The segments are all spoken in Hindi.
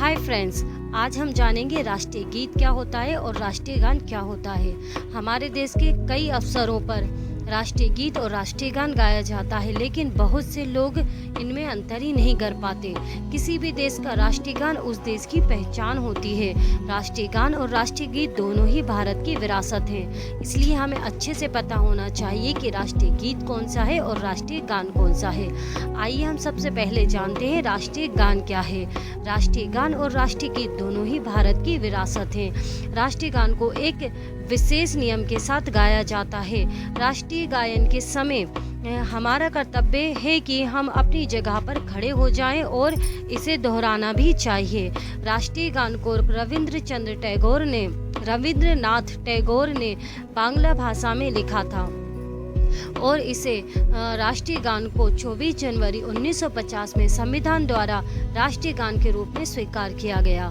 हाय फ्रेंड्स, आज हम जानेंगे राष्ट्रीय गीत क्या होता है और राष्ट्रीय गान क्या होता है। हमारे देश के कई अवसरों पर राष्ट्रीय गीत और राष्ट्रीय गान गाया जाता है, लेकिन बहुत से लोग इनमें अंतर ही नहीं कर पाते। किसी भी देश का राष्ट्रीय गान उस देश की पहचान होती है। राष्ट्रीय गान और राष्ट्रीय गीत दोनों ही भारत की विरासत हैं, इसलिए हमें अच्छे से पता होना चाहिए कि राष्ट्रीय गीत कौन सा है और राष्ट्रीय गान कौन सा है। आइए हम सबसे पहले जानते हैं राष्ट्रीय गान क्या है। राष्ट्रीय गान और राष्ट्रीय गीत दोनों ही भारत की विरासत हैं। राष्ट्रीय गान को एक विशेष नियम के साथ गाया जाता है। राष्ट्रीय गायन के समय हमारा कर्तव्य है कि हम अपनी जगह पर खड़े हो जाएं और इसे दोहराना भी चाहिए। राष्ट्रीय गान को रविंद्रनाथ टैगोर ने बांग्ला भाषा में लिखा था और इसे राष्ट्रीय गान को 24 जनवरी 1950 में संविधान द्वारा राष्ट्रीय गान के रूप में स्वीकार किया गया।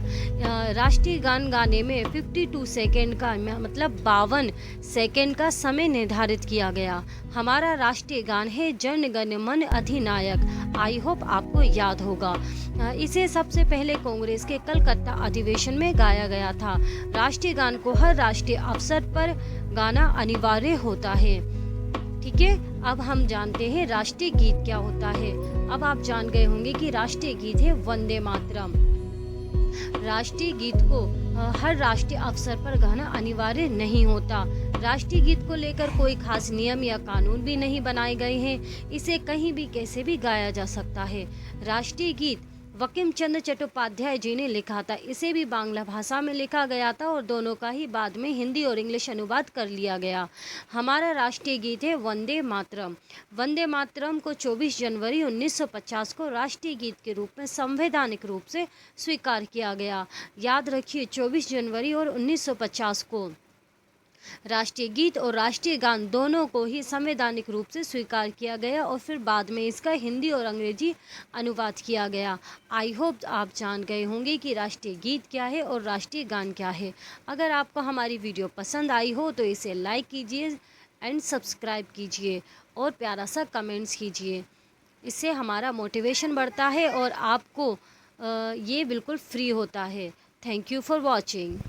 राष्ट्रीय गान गाने में 52 सेकेंड का मतलब 52 सेकेंड का समय निर्धारित किया गया। हमारा राष्ट्रीय गान है जन गण मन अधिनायक। आई होप आपको याद होगा। इसे सबसे पहले कांग्रेस के कलकत्ता अधिवेशन में गाया गया था। राष्ट्रीय गान को हर राष्ट्रीय अवसर पर गाना अनिवार्य होता है। ठीक है, अब हम जानते हैं राष्ट्रीय गीत क्या होता है। अब आप जान गए होंगे कि राष्ट्रीय गीत है वंदे मातरम। राष्ट्रीय गीत को हर राष्ट्रीय अवसर पर गाना अनिवार्य नहीं होता। राष्ट्रीय गीत को लेकर कोई खास नियम या कानून भी नहीं बनाए गए हैं। इसे कहीं भी कैसे भी गाया जा सकता है। राष्ट्रीय गीत बंकिम चंद्र चट्टोपाध्याय जी ने लिखा था। इसे भी बांग्ला भाषा में लिखा गया था और दोनों का ही बाद में हिंदी और इंग्लिश अनुवाद कर लिया गया। हमारा राष्ट्रीय गीत है वंदे मातरम। वंदे मातरम को 24 जनवरी 1950 को राष्ट्रीय गीत के रूप में संवैधानिक रूप से स्वीकार किया गया। याद रखिए, 24 जनवरी और 1950 को राष्ट्रीय गीत और राष्ट्रीय गान दोनों को ही संवैधानिक रूप से स्वीकार किया गया और फिर बाद में इसका हिंदी और अंग्रेजी अनुवाद किया गया। आई होप आप जान गए होंगे कि राष्ट्रीय गीत क्या है और राष्ट्रीय गान क्या है। अगर आपको हमारी वीडियो पसंद आई हो तो इसे लाइक कीजिए एंड सब्सक्राइब कीजिए और प्यारा सा कमेंट्स कीजिए। इससे हमारा मोटिवेशन बढ़ता है और आपको ये बिल्कुल फ्री होता है। Thank you for watching.